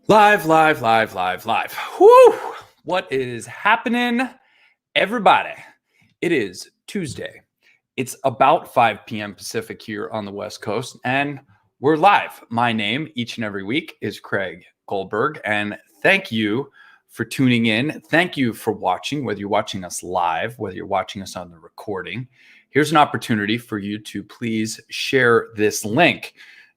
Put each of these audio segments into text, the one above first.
Live, live, live, live, live. Whoo! What is happening, everybody? It is Tuesday. It's about 5 p.m. Pacific here on the West Coast, and we're live. My name each and every week is Craig Goldberg, and thank you for tuning in. Thank you for watching, whether you're watching us live, whether you're watching us on the recording. Here's an opportunity for you to please share this link.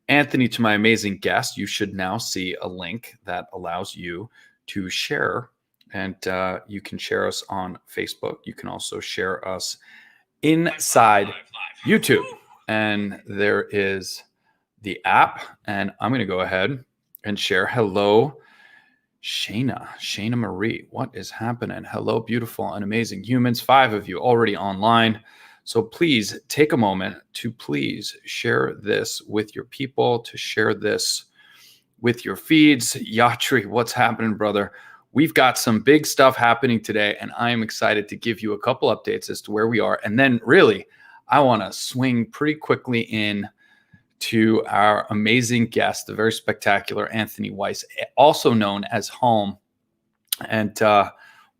Anthony, to my amazing guest, you should now see a link that allows you to share, and you can share us on Facebook. You can also share us inside YouTube, and there is the app, and I'm going to go ahead and share. Hello, Shayna Marie. What is happening? Hello, beautiful and amazing humans. 5 of you already online. So please take a moment to please share this with your people, to share this with your feeds. Yatri, what's happening, brother? We've got some big stuff happening today, and I am excited to give you a couple updates as to where we are. And then really, I want to swing pretty quickly in to our amazing guest, the very spectacular Anthony Weiss, also known as Hohm, and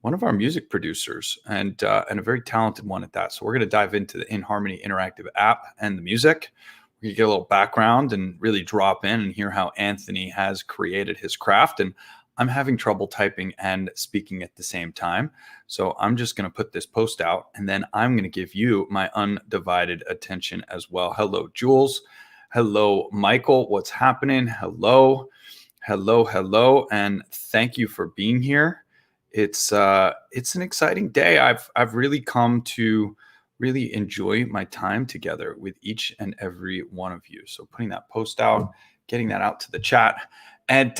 one of our music producers, and a very talented one at that. So we're going to dive into the inHarmony interactive app and the music. We're going to get a little background and really drop in and hear how Anthony has created his craft. And I'm having trouble typing and speaking at the same time. So I'm just going to put this post out, and then I'm going to give you my undivided attention as well. Hello, Jules. Hello, Michael. What's happening? Hello, hello, hello. And thank you for being here. It's an exciting day. I've really come to really enjoy my time together with each and every one of you. So putting that post out, getting that out to the chat, and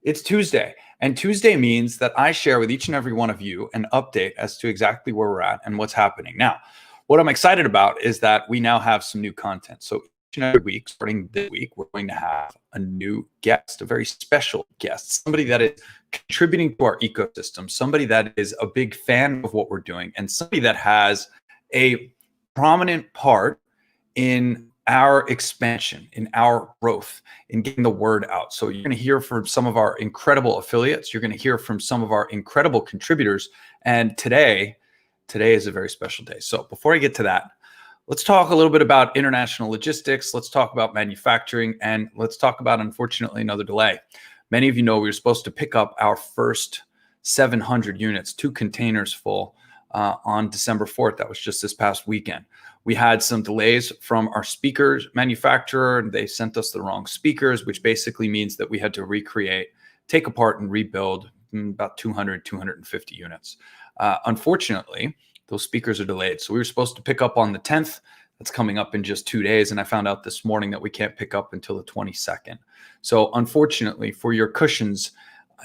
it's Tuesday. And Tuesday means that I share with each and every one of you an update as to exactly where we're at and what's happening. Now, what I'm excited about is that we now have some new content. So each and every week, starting this week, we're going to have a new guest, a very special guest, somebody that is contributing to our ecosystem, somebody that is a big fan of what we're doing, and somebody that has a prominent part in our expansion, in our growth, in getting the word out. So you're going to hear from some of our incredible affiliates. You're going to hear from some of our incredible contributors. And today is a very special day. So before I get to that, let's talk a little bit about international logistics. Let's talk about manufacturing, and let's talk about, unfortunately, another delay. Many of you know we were supposed to pick up our first 700 units, 2 containers full, on December 4th. That was just this past weekend. We had some delays from our speakers manufacturer. They sent us the wrong speakers, which basically means that we had to recreate, take apart, and rebuild about 200, 250 units. Unfortunately, those speakers are delayed. So we were supposed to pick up on the 10th. That's coming up in just 2 days. And I found out this morning that we can't pick up until the 22nd. So unfortunately for your cushions,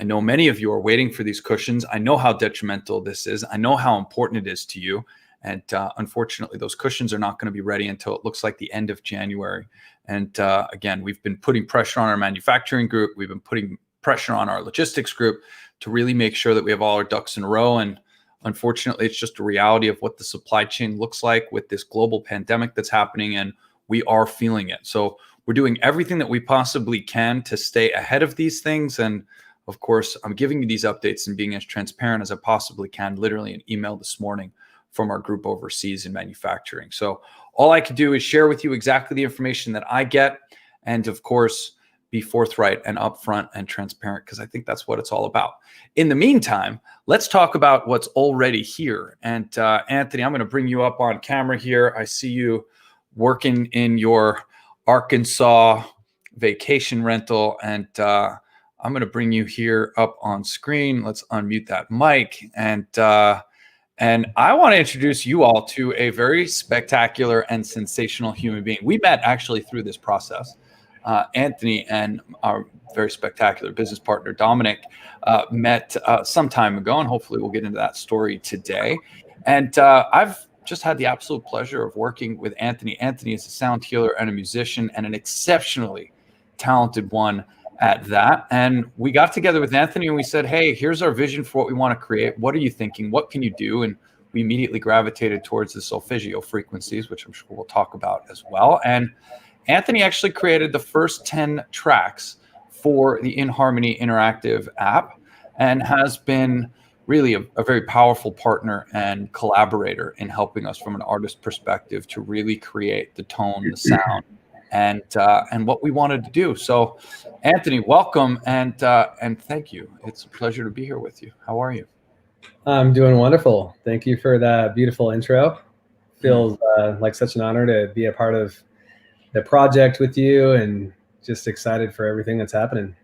I know many of you are waiting for these cushions. I know how detrimental this is. I know how important it is to you. And unfortunately, those cushions are not going to be ready until it looks like the end of January. And again, we've been putting pressure on our manufacturing group. We've been putting pressure on our logistics group to really make sure that we have all our ducks in a row. And unfortunately, it's just a reality of what the supply chain looks like with this global pandemic that's happening, and we are feeling it. So we're doing everything that we possibly can to stay ahead of these things. And of course, I'm giving you these updates and being as transparent as I possibly can, literally an email this morning from our group overseas in manufacturing. So all I can do is share with you exactly the information that I get, and of course, be forthright and upfront and transparent, because I think that's what it's all about. In the meantime, let's talk about what's already here. And Anthony, I'm going to bring you up on camera here. I see you working in your Arkansas vacation rental, and I'm going to bring you here up on screen. Let's unmute that mic. And I want to introduce you all to a very spectacular and sensational human being. We met actually through this process. Anthony and our very spectacular business partner, Dominic, met some time ago, and hopefully we'll get into that story today. And I've just had the absolute pleasure of working with Anthony. Anthony is a sound healer and a musician, and an exceptionally talented one at that. And we got together with Anthony and we said, hey, here's our vision for what we want to create. What are you thinking? What can you do? And we immediately gravitated towards the solfeggio frequencies, which I'm sure we'll talk about as well. And Anthony actually created the first 10 tracks for the inHarmony interactive app and has been really a very powerful partner and collaborator in helping us from an artist perspective to really create the tone, the sound, and what we wanted to do. So, Anthony, welcome and thank you. It's a pleasure to be here with you. How are you? I'm doing wonderful. Thank you for that beautiful intro. Feels like such an honor to be a part of the project with you, and just excited for everything that's happening.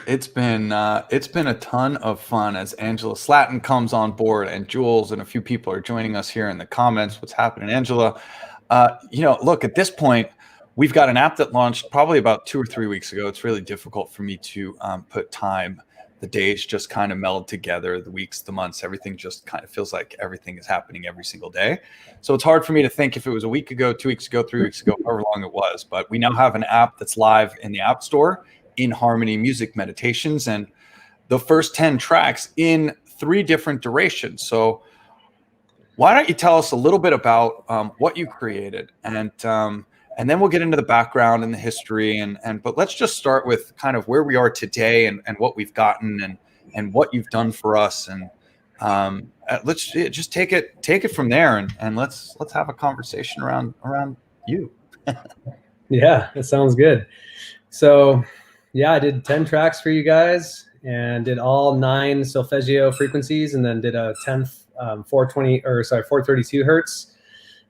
It's been a ton of fun as Angela Slatton comes on board, and Jules and a few people are joining us here in the comments. What's happening, Angela? Look, at this point, we've got an app that launched probably about 2 or 3 weeks ago. It's really difficult for me to put time. The days just kind of meld together, the weeks, the months, everything just kind of feels like everything is happening every single day. So it's hard for me to think if it was a week ago, 2 weeks ago, 3 weeks ago, however long it was. But we now have an app that's live in the App Store, inHarmony Music Meditations, and the first 10 tracks in 3 different durations. So why don't you tell us a little bit about what you created, and then we'll get into the background and the history, but let's just start with kind of where we are today and what we've gotten and what you've done for us, and let's just take it from there, and let's have a conversation around you. Yeah, that sounds good. So yeah, I did 10 tracks for you guys and did all 9 solfeggio frequencies, and then did a 10th 432 hertz.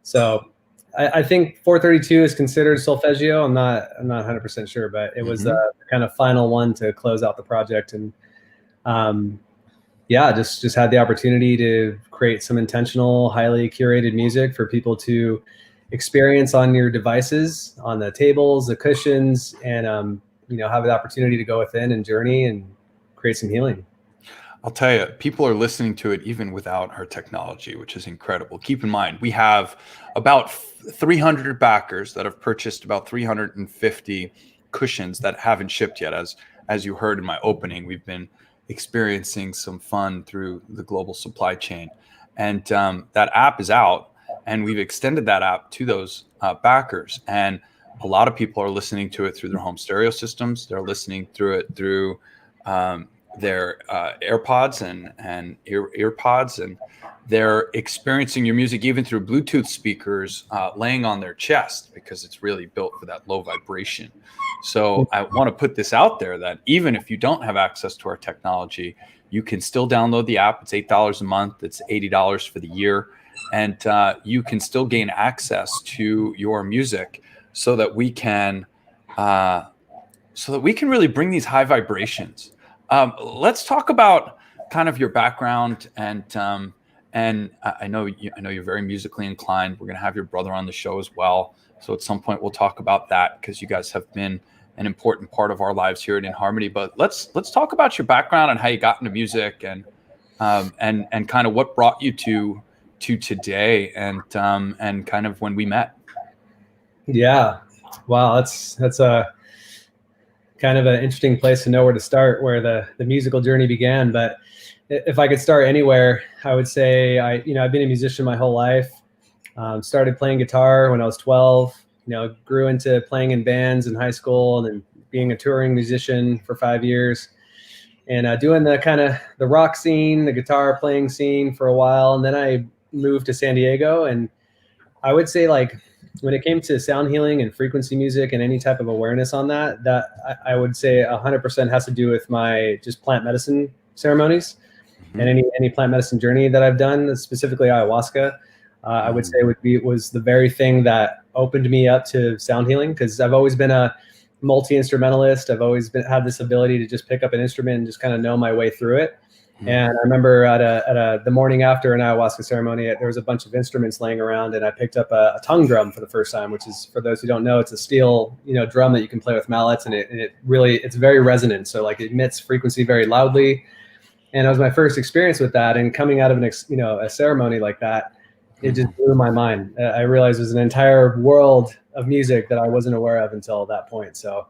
So I think 432 is considered solfeggio. I'm not 100% sure, but it was the kind of final one to close out the project. And just had the opportunity to create some intentional, highly curated music for people to experience on your devices, on the tables, the cushions, and have the opportunity to go within and journey and create some healing. I'll tell you, people are listening to it even without our technology, which is incredible. Keep in mind, we have about 300 backers that have purchased about 350 cushions that haven't shipped yet. As you heard in my opening, we've been experiencing some fun through the global supply chain. And that app is out, and we've extended that app to those backers. And a lot of people are listening to it through their home stereo systems. They're listening through it through their AirPods and earpods, and they're experiencing your music even through Bluetooth speakers laying on their chest, because it's really built for that low vibration. So I want to put this out there that even if you don't have access to our technology, you can still download the app. It's $8 a month. It's $80 for the year. And you can still gain access to your music so that we can really bring these high vibrations. Let's talk about kind of your background, and I know you're very musically inclined. We're going to have your brother on the show as well. So at some point we'll talk about that, because you guys have been an important part of our lives here at inHarmony. But let's talk about your background and how you got into music, and kind of what brought you to today, and kind of when we met. Yeah, wow, that's a kind of an interesting place to know where to start, where the musical journey began. But if I could start anywhere, I would say I've been a musician my whole life. Started playing guitar when I was 12. Grew into playing in bands in high school, and then being a touring musician for 5 years, and doing the kind of the rock scene, the guitar playing scene for a while. And then I moved to San Diego, and I would say, like, when it came to sound healing and frequency music and any type of awareness on that I would say 100% has to do with my just plant medicine ceremonies, and any plant medicine journey that I've done, specifically ayahuasca. I would say was the very thing that opened me up to sound healing, because I've always been a multi-instrumentalist. I've always had this ability to just pick up an instrument and just kind of know my way through it. And I remember at the morning after an ayahuasca ceremony, there was a bunch of instruments laying around, and I picked up a tongue drum for the first time, which is, for those who don't know, it's a steel drum that you can play with mallets, and it's very resonant. So like it emits frequency very loudly. And it was my first experience with that. And coming out of a ceremony like that, it just blew my mind. I realized there's an entire world of music that I wasn't aware of until that point. So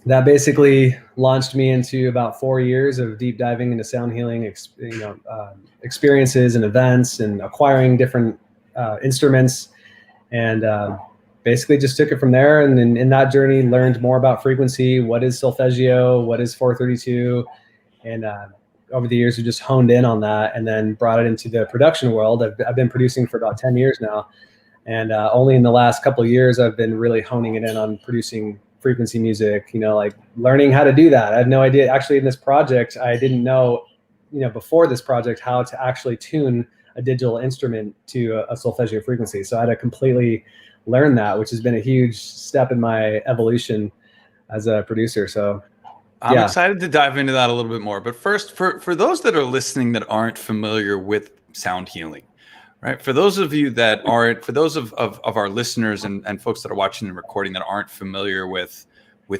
that basically launched me into about 4 years of deep diving into sound healing, experiences and events, and acquiring different instruments. And basically just took it from there. And then in that journey, learned more about frequency. What is solfeggio? What is 432? And over the years, we just honed in on that and then brought it into the production world. I've been producing for about 10 years now. And only in the last couple of years, I've been really honing it in on producing frequency music, like learning how to do that. I had no idea. Actually, in this project, I didn't know, before this project, how to actually tune a digital instrument to a solfeggio frequency. So I had to completely learn that, which has been a huge step in my evolution as a producer. So I'm excited to dive into that a little bit more. But first, for those that are listening that aren't familiar with sound healing, right? For those of you that aren't, for those of our listeners and folks that are watching and recording that aren't familiar with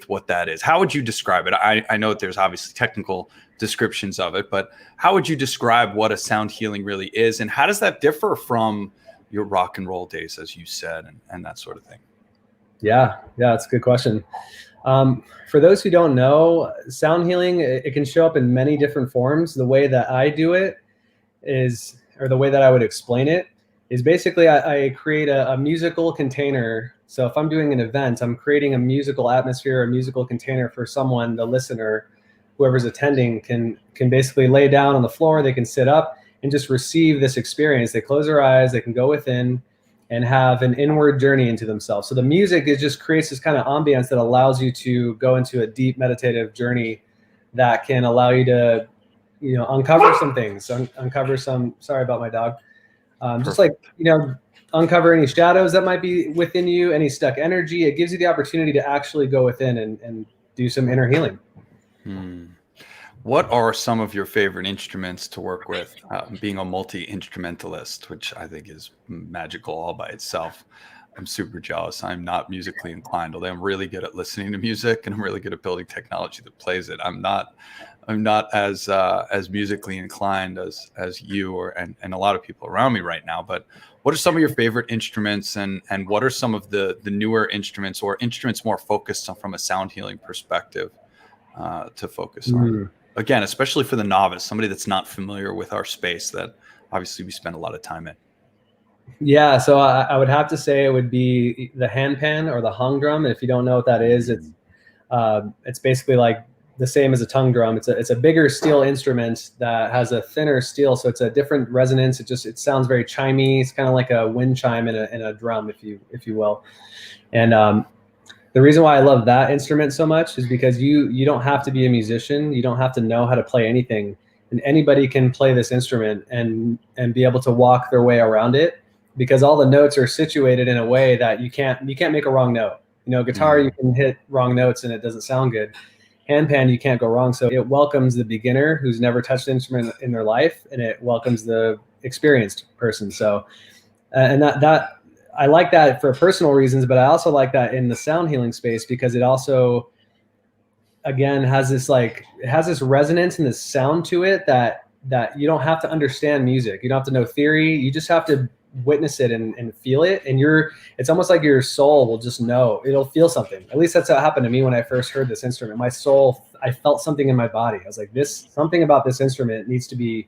what that is, how would you describe it? I know that there's obviously technical descriptions of it, but how would you describe what a sound healing really is? And how does that differ from your rock and roll days, as you said, and that sort of thing? Yeah, that's a good question. For those who don't know, sound healing, it can show up in many different forms. The way that I do it is, or the way that I would explain it is basically I create a musical container. So if I'm doing an event, I'm creating a musical atmosphere, a musical container for someone, the listener, whoever's attending can basically lay down on the floor, they can sit up and just receive this experience. They close their eyes, they can go within and have an inward journey into themselves. So the music, it just creates this kind of ambience that allows you to go into a deep meditative journey that can allow you to, uncover some things, uncover some, sorry about my dog. Just like, uncover any shadows that might be within you, any stuck energy. It gives you the opportunity to actually go within and do some inner healing. What are some of your favorite instruments to work with? Being a multi-instrumentalist, which I think is magical all by itself. I'm super jealous. I'm not musically inclined, although I'm really good at listening to music and I'm really good at building technology that plays it. I'm not as musically inclined as you and a lot of people around me right now. But what are some of your favorite instruments, and what are some of the newer instruments or instruments more focused on, from a sound healing perspective, to focus on? Again, especially for the novice, somebody that's not familiar with our space that obviously we spend a lot of time in. Yeah, so I would have to say it would be the handpan or the hung drum. If you don't know what that is, it's basically like the same as a tongue drum. It's a bigger steel instrument that has a thinner steel, so it's a different resonance. It sounds very chimey. It's kind of like a wind chime in a drum, if you will. And the reason why I love that instrument so much is because you don't have to be a musician. You don't have to know how to play anything, and anybody can play this instrument and be able to walk their way around it, because all the notes are situated in a way that you can't make a wrong note. Guitar, you can hit wrong notes and it doesn't sound good. Handpan, you can't go wrong. So it welcomes the beginner who's never touched an instrument in their life, and it welcomes the experienced person. So, and that I like that for personal reasons, but I also like that in the sound healing space because it also, again, has this resonance and this sound to it that you don't have to understand music. You don't have to know theory. You just have to witness it and feel it. And it's almost like your soul will just know. It'll feel something. At least that's how it happened to me when I first heard this instrument. My soul, I felt something in my body. I was like, something about this instrument needs to be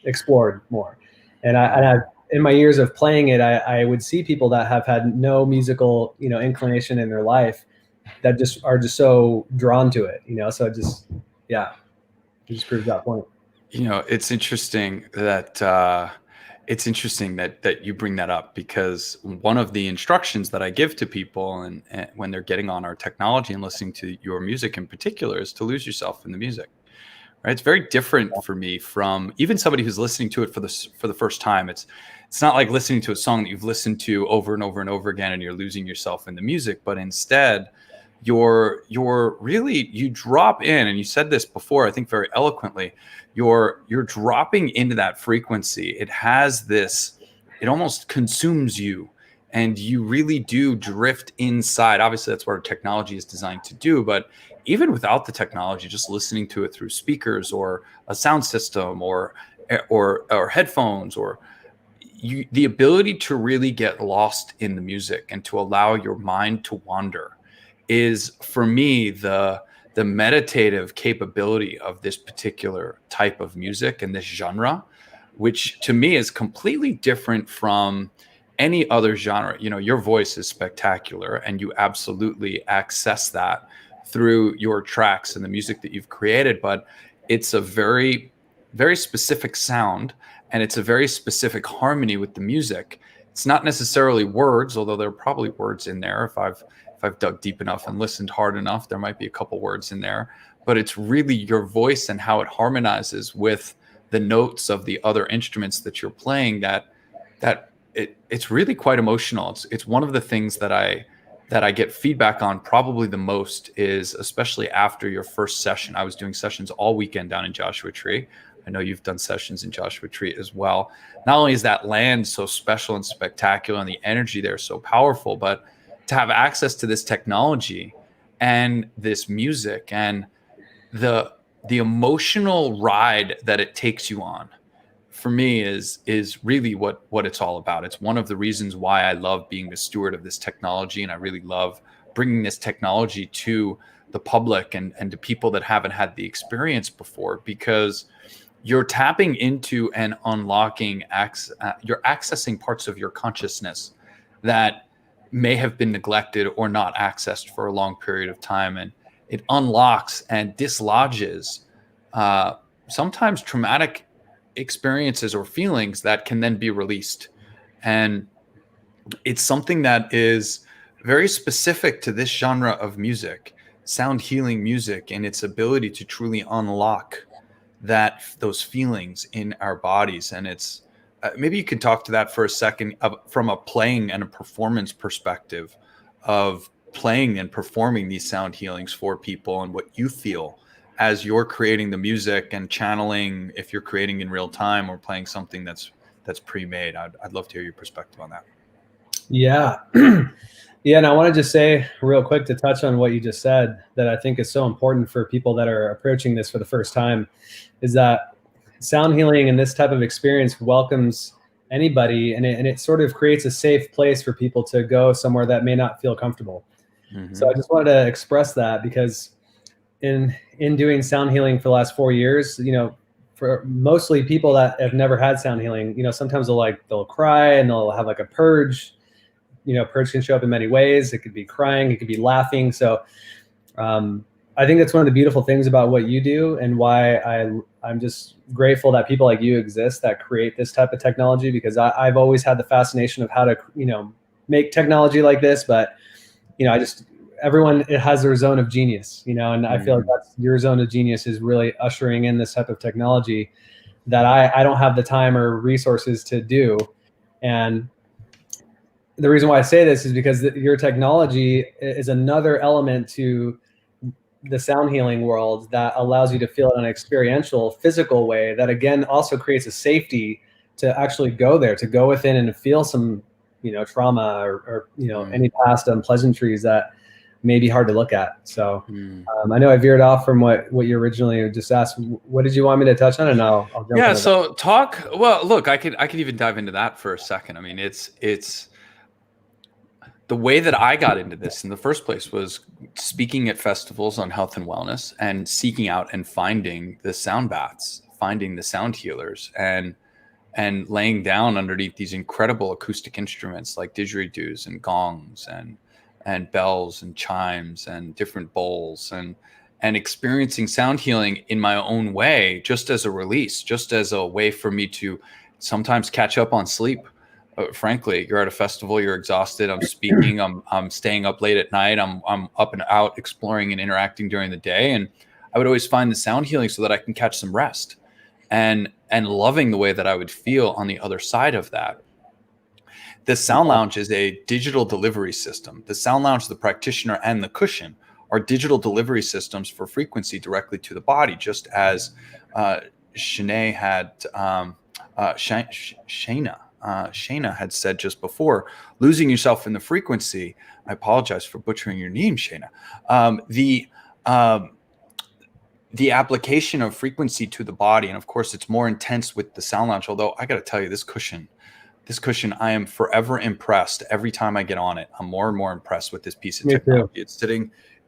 explored more. And I in my years of playing it, I would see people that have had no musical, inclination in their life that just are just so drawn to it, so it just proves that point. It's interesting that you bring that up, because one of the instructions that I give to people and when they're getting on our technology and listening to your music in particular is to lose yourself in the music. Right? It's very different for me from even somebody who's listening to it for the first time. It's not like listening to a song that you've listened to over and over and over again and you're losing yourself in the music, but instead you drop in, and you said this before, I think very eloquently, you're dropping into that frequency. It has this, it almost consumes you, and you really do drift inside. Obviously that's what our technology is designed to do, but even without the technology, just listening to it through speakers or a sound system or headphones, or the ability to really get lost in the music and to allow your mind to wander is, for me, the meditative capability of this particular type of music and this genre, which to me is completely different from any other genre, your voice is spectacular, and you absolutely access that through your tracks and the music that you've created. But it's a very, very specific sound, and it's a very specific harmony with the music. It's not necessarily words, although there are probably words in there. If I've dug deep enough and listened hard enough, there might be a couple words in there. But it's really your voice and how it harmonizes with the notes of the other instruments that you're playing it's really quite emotional. It's one of the things that I get feedback on probably the most, is especially after your first session. I was doing sessions all weekend down in Joshua Tree. I know you've done sessions in Joshua Tree as well. Not only is that land so special and spectacular and the energy there so powerful, but to have access to this technology and this music and the emotional ride that it takes you on, for me, is really what it's all about. It's one of the reasons why I love being the steward of this technology, and I really love bringing this technology to the public and to people that haven't had the experience before, because you're tapping into and unlocking you're accessing parts of your consciousness that may have been neglected or not accessed for a long period of time, and it unlocks and dislodges sometimes traumatic experiences or feelings that can then be released. And it's something that is very specific to this genre of music, sound healing music, and its ability to truly unlock those feelings in our bodies. And it's maybe you could talk to that for a second, from a playing and a performance perspective of playing and performing these sound healings for people, and what you feel as you're creating the music and channeling, if you're creating in real time or playing something that's pre-made. I'd love to hear your perspective on that. Yeah. Yeah. And I want to just say real quick, to touch on what you just said, that I think is so important for people that are approaching this for the first time, is that sound healing and this type of experience welcomes anybody, and it sort of creates a safe place for people to go somewhere that may not feel comfortable. Mm-hmm. So I just wanted to express that, because in doing sound healing for the last 4 years, for mostly people that have never had sound healing, sometimes they'll cry and they'll have like a purge. Purge can show up in many ways. It could be crying, it could be laughing. So I think that's one of the beautiful things about what you do, and why I'm just grateful that people like you exist that create this type of technology, because I've always had the fascination of how to, make technology like this. But, everyone, it has their zone of genius, and I feel like that's your zone of genius, is really ushering in this type of technology that I don't have the time or resources to do. And the reason why I say this is because your technology is another element to the sound healing world that allows you to feel it in an experiential, physical way, that again also creates a safety to actually go there, to go within and feel some, trauma or any past unpleasantries that may be hard to look at. So I know I veered off from what you originally just asked. What did you want me to touch on? And I'll jump into so that. Well, look, I could even dive into that for a second. I mean, it's the way that I got into this in the first place was speaking at festivals on health and wellness, and seeking out and finding the sound baths, finding the sound healers, and laying down underneath these incredible acoustic instruments like didgeridoos and gongs and bells and chimes and different bowls, and experiencing sound healing in my own way, just as a release, just as a way for me to sometimes catch up on sleep. Frankly, you're at a festival, you're exhausted. I'm speaking, I'm staying up late at night. I'm up and out exploring and interacting during the day. And I would always find the sound healing so that I can catch some rest, and loving the way that I would feel on the other side of that. The Sound Lounge is a digital delivery system. The Sound Lounge, the practitioner, and the cushion are digital delivery systems for frequency directly to the body, just as Shanae had, Shayna had said just before, losing yourself in the frequency. I apologize for butchering your name, Shayna. The application of frequency to the body, and of course, it's more intense with the Sound Lounge. Although I got to tell you, this cushion, I am forever impressed. Every time I get on it, I'm more and more impressed with this piece of technology.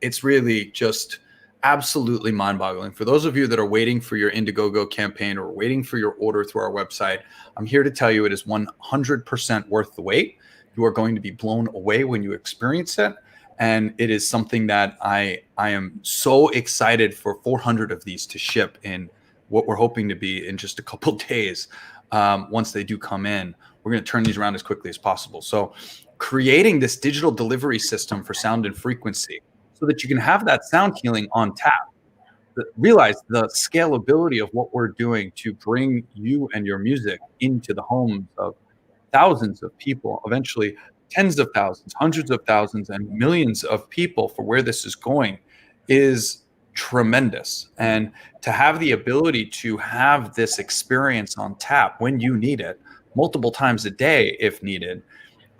It's really just absolutely mind-boggling. For those of you that are waiting for your Indiegogo campaign or waiting for your order through our website, I'm here to tell you it is 100% worth the wait. You are going to be blown away when you experience it. And it is something that I am so excited for 400 of these to ship in what we're hoping to be in just a couple days. Once they do come in, we're going to turn these around as quickly as possible. So creating this digital delivery system for sound and frequency so that you can have that sound healing on tap. Realize the scalability of what we're doing to bring you and your music into the homes of thousands of people, eventually tens of thousands, hundreds of thousands, and millions of people for where this is going is tremendous. And to have the ability to have this experience on tap when you need it, multiple times a day if needed,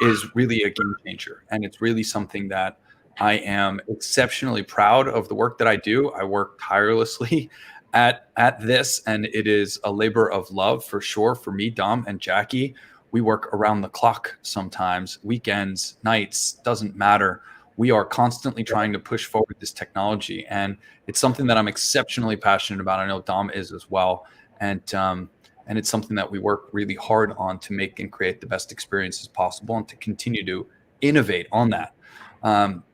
is really a game changer. And it's really something that I am exceptionally proud of the work that I do. I work tirelessly at this, and it is a labor of love for sure for me, Dom, and Jackie. We work around the clock sometimes, weekends, nights, doesn't matter. We are constantly trying to push forward this technology, and it's something that I'm exceptionally passionate about. I know Dom is as well, and it's something that we work really hard on to make and create the best experiences possible, and to continue to innovate on that.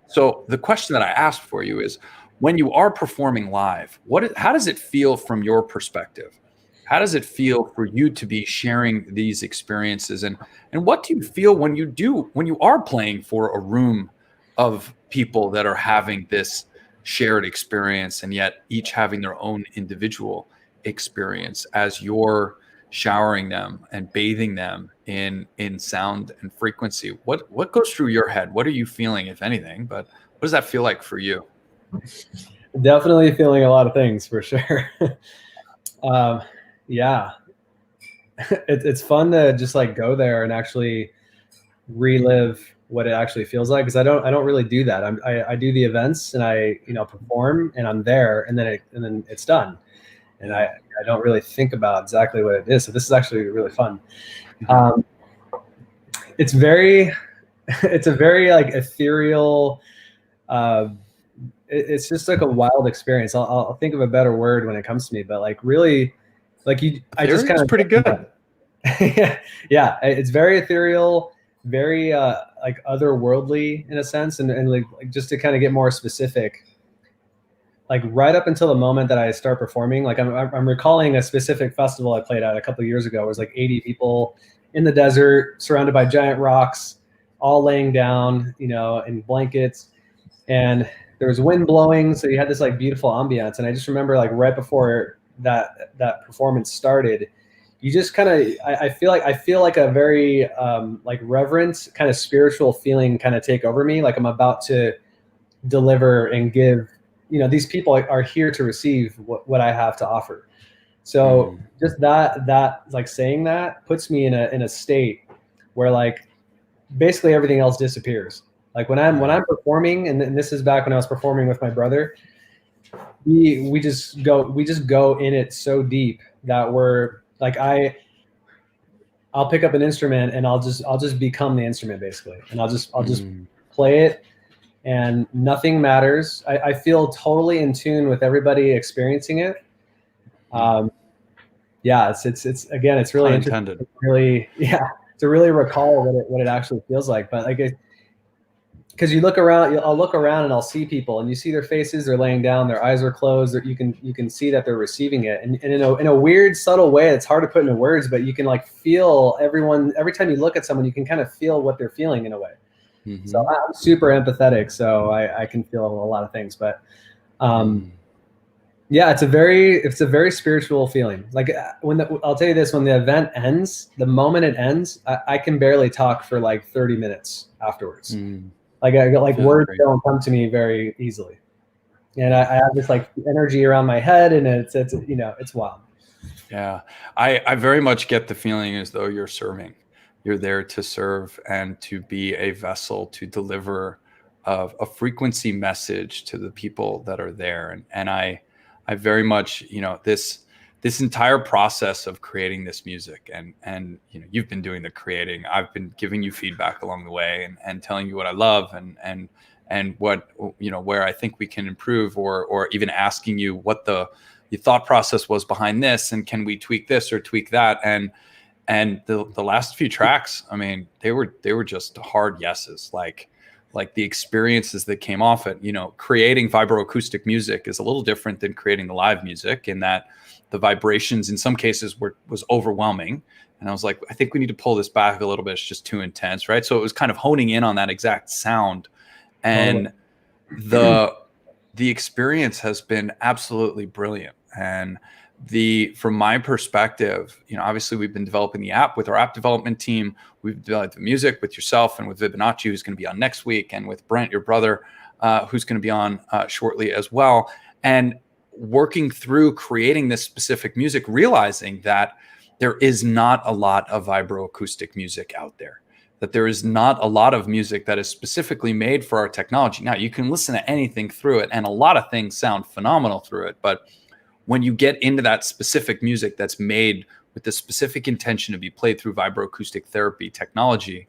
So the question that I asked for you is, when you are performing live, how does it feel from your perspective? How does it feel for you to be sharing these experiences? And what do you feel when you are playing for a room of people that are having this shared experience, and yet each having their own individual experience as you're showering them and bathing them in sound and frequency? What goes through your head? What are you feeling, if anything? But what does that feel like for you? Definitely feeling a lot of things for sure. Yeah, it's fun to just like go there and actually relive what it actually feels like, because I don't really do that. I do the events and I perform and I'm there, and then it's done, and I don't really think about exactly what it is. So this is actually really fun. It's a very like ethereal. It's just like a wild experience. I'll think of a better word when it comes to me, but like really, like I just kind of pretty good. Yeah, it's very ethereal, very like otherworldly in a sense, and like just to kind of get more specific, like right up until the moment that I start performing, like I'm recalling a specific festival I played at a couple of years ago. It was like 80 people in the desert, surrounded by giant rocks, all laying down, in blankets, and there was wind blowing, so you had this like beautiful ambiance. And I just remember like right before that performance started, you just kind of I feel like a very like reverent kind of spiritual feeling kind of take over me, like I'm about to deliver and give. These people are here to receive what I have to offer. So just that like saying that puts me in a state where like basically everything else disappears. Like when I'm performing, and this is back when I was performing with my brother, we just go in it so deep that we're like I'll pick up an instrument and I'll just become the instrument basically, and I'll just play it, and nothing matters. I feel totally in tune with everybody experiencing it. Yeah, it's again, it's really interesting. To really recall what it actually feels like. But like, because you look around, I'll look around and I'll see people, and you see their faces, they're laying down, their eyes are closed, you can see that they're receiving it, and in a weird, subtle way, it's hard to put into words, but you can like feel everyone. Every time you look at someone, you can kind of feel what they're feeling in a way. So I'm super empathetic, so I can feel a lot of things. But yeah, it's a very spiritual feeling. Like I'll tell you this, when the event ends, the moment it ends, I can barely talk for like 30 minutes afterwards. Like words don't come to me very easily, and I have this like energy around my head, and it's wild. Yeah, I very much get the feeling as though you're serving. You're there to serve and to be a vessel to deliver a frequency message to the people that are there. And I very much, this entire process of creating this music, and you've been doing the creating. I've been giving you feedback along the way and telling you what I love and what, where I think we can improve, or even asking you what your thought process was behind this, and can we tweak this or tweak that. And And the last few tracks, I mean, they were just hard yeses. Like the experiences that came off it, creating vibroacoustic music is a little different than creating the live music, in that the vibrations in some cases was overwhelming. And I was like, I think we need to pull this back a little bit. It's just too intense, right? So it was kind of honing in on that exact sound. And the experience has been absolutely brilliant. And from my perspective, obviously we've been developing the app with our app development team. We've developed the music with yourself and with Fibonacci, who's going to be on next week, and with Brent, your brother, who's going to be on shortly as well. And working through creating this specific music, realizing that there is not a lot of vibroacoustic music out there, that there is not a lot of music that is specifically made for our technology. Now, you can listen to anything through it, and a lot of things sound phenomenal through it. But when you get into that specific music that's made with the specific intention to be played through vibroacoustic therapy technology,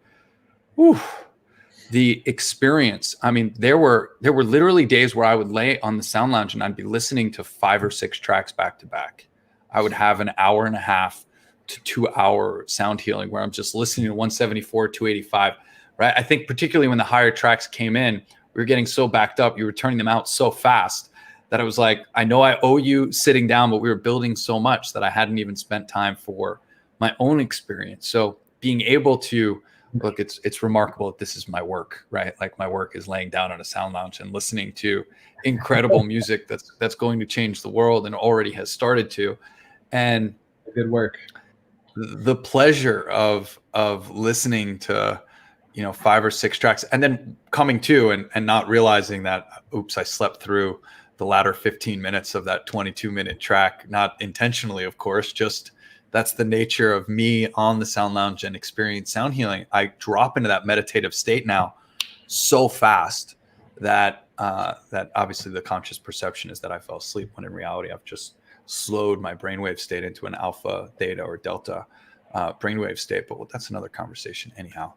the experience, I mean, there were literally days where I would lay on the sound lounge and I'd be listening to 5 or 6 tracks back to back. I would have an hour and a half to 2 hour sound healing where I'm just listening to 174, 285, right? I think particularly when the higher tracks came in, we were getting so backed up, you were turning them out so fast that I was like, I know I owe you sitting down, but we were building so much that I hadn't even spent time for my own experience. So being able to look, it's remarkable that this is my work, right? Like my work is laying down on a sound lounge and listening to incredible music that's going to change the world and already has started to. And good work. The pleasure of listening to 5 or 6 tracks and then coming to and not realizing that, oops, I slept through the latter 15 minutes of that 22-minute track, not intentionally, of course, just that's the nature of me on the sound lounge and experience sound healing. I drop into that meditative state now so fast that that obviously the conscious perception is that I fell asleep, when in reality I've just slowed my brainwave state into an alpha, theta, or delta brainwave state. But that's another conversation anyhow.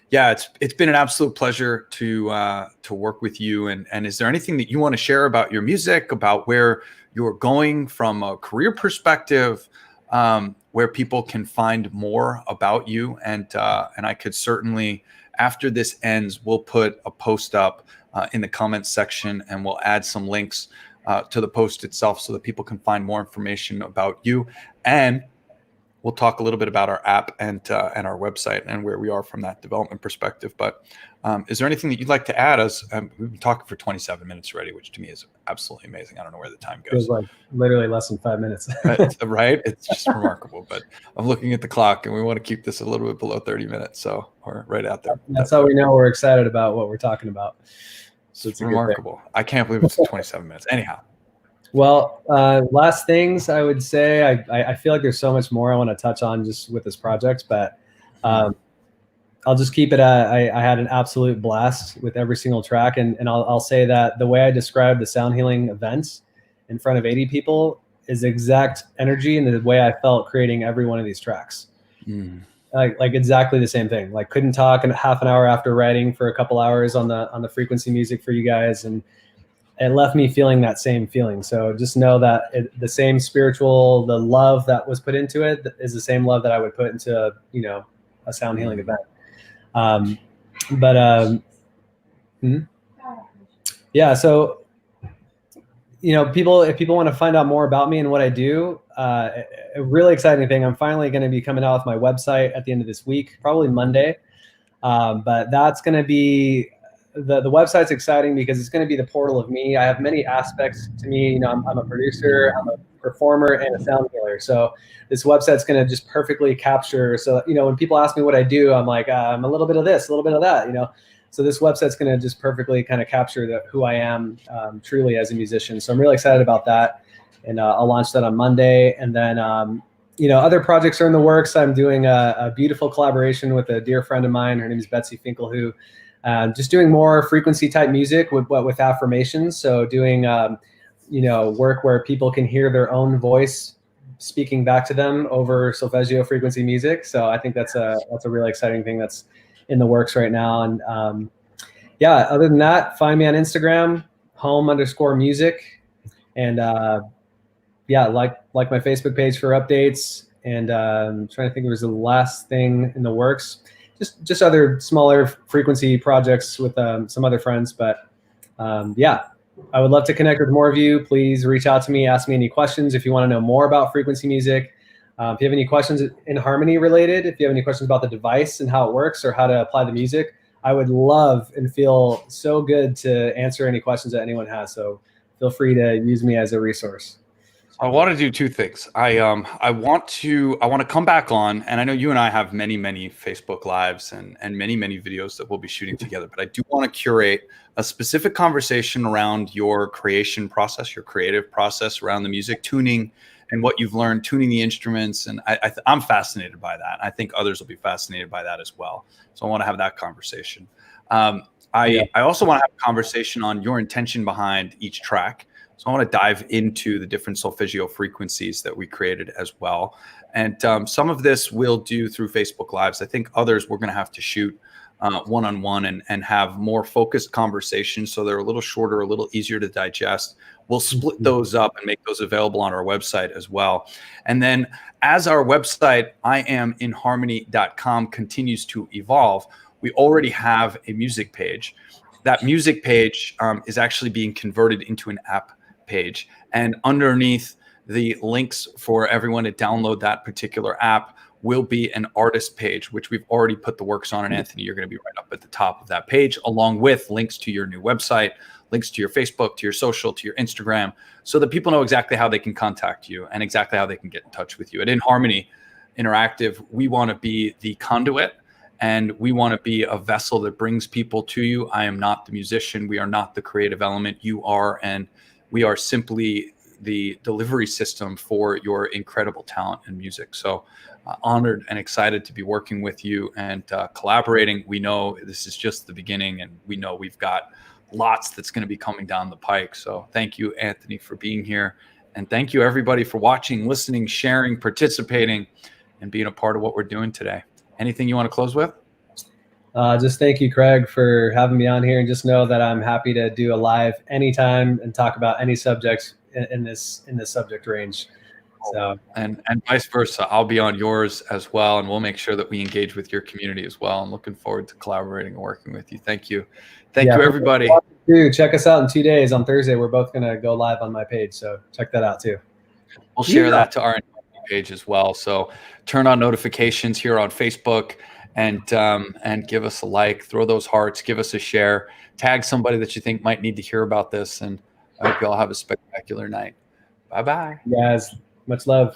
Yeah, it's been an absolute pleasure to work with you. And is there anything that you want to share about your music, about where you're going from a career perspective, where people can find more about you? And I could certainly, after this ends, we'll put a post up in the comments section, and we'll add some links to the post itself so that people can find more information about you. And we'll talk a little bit about our app and our website and where we are from that development perspective. But is there anything that you'd like to add? We've been talking for 27 minutes already, which to me is absolutely amazing. I don't know where the time goes. Feels like literally less than 5 minutes. Right? It's just remarkable. But I'm looking at the clock, and we want to keep this a little bit below 30 minutes. So we're right out there. That's how we know we're excited about what we're talking about. So it's remarkable. I can't believe it's 27 minutes. Anyhow. Well, last things I would say, I feel like there's so much more I want to touch on just with this project, but I'll just keep it at, I had an absolute blast with every single track. And I'll say that the way I described the sound healing events in front of 80 people is exact energy and the way I felt creating every one of these tracks. Like exactly the same thing. Like couldn't talk in half an hour after writing for a couple hours on the frequency music for you guys. And it left me feeling that same feeling. So just know that the same spiritual, the love that was put into it is the same love that I would put into, a sound healing event. Yeah. So, if people want to find out more about me and what I do, a really exciting thing, I'm finally going to be coming out with my website at the end of this week, probably Monday. But that's going to be, the website's exciting because it's going to be the portal of me. I have many aspects to me. I'm a producer, I'm a performer, and a sound healer. So this website's going to just perfectly capture. So, when people ask me what I do, I'm like, I'm a little bit of this, a little bit of that, So this website's going to just perfectly kind of capture who I am truly as a musician. So I'm really excited about that. And I'll launch that on Monday. And then, other projects are in the works. I'm doing a beautiful collaboration with a dear friend of mine. Her name is Betsy Finkel, who just doing more frequency type music with affirmations. So doing, work where people can hear their own voice speaking back to them over solfeggio frequency music. So I think that's a really exciting thing that's in the works right now. And other than that, find me on Instagram, Hohm_music. And like my Facebook page for updates. and I'm trying to think if there's the last thing in the works. Just other smaller frequency projects with some other friends. But yeah, I would love to connect with more of you. Please reach out to me, ask me any questions if you want to know more about frequency music. If you have any questions inHarmony related, if you have any questions about the device and how it works or how to apply the music, I would love and feel so good to answer any questions that anyone has. So feel free to use me as a resource. I want to do two things. I want to come back on, and I know you and I have many Facebook lives and many videos that we'll be shooting together, but I do want to curate a specific conversation around your creation process, your creative process around the music tuning and what you've learned tuning the instruments. And I'm fascinated by that. I think others will be fascinated by that as well. So I want to have that conversation. I also want to have a conversation on your intention behind each track. So I want to dive into the different solfeggio frequencies that we created as well. And some of this we'll do through Facebook Lives. I think others we're going to have to shoot one-on-one and have more focused conversations, so they're a little shorter, a little easier to digest. We'll split those up and make those available on our website as well. And then as our website, inharmony.com, continues to evolve, we already have a music page. That music page is actually being converted into an app page. And underneath the links for everyone to download that particular app will be an artist page, which we've already put the works on. And Anthony, you're going to be right up at the top of that page, along with links to your new website, links to your Facebook, to your social, to your Instagram, so that people know exactly how they can contact you and exactly how they can get in touch with you. At inHarmony Interactive, we want to be the conduit, and we want to be a vessel that brings people to you. I am not the musician. We are not the creative element. You are, and we are simply the delivery system for your incredible talent and music. So honored and excited to be working with you and collaborating. We know this is just the beginning, and we know we've got lots that's going to be coming down the pike. So thank you, Anthony, for being here. And thank you, everybody, for watching, listening, sharing, participating, and being a part of what we're doing today. Anything you want to close with? Just thank you, Craig, for having me on here, and just know that I'm happy to do a live anytime and talk about any subjects in this subject range. So and vice versa. I'll be on yours as well, and we'll make sure that we engage with your community as well. I'm looking forward to collaborating and working with you. Thank you. Thank you, everybody. Check us out in 2 days on Thursday. We're both going to go live on my page, so check that out too. We'll share that to our page as well. So turn on notifications here on Facebook, and give us a like, throw those hearts, give us a share, tag somebody that you think might need to hear about this. And I hope you all have a spectacular night. Bye-bye. Yes. Much love.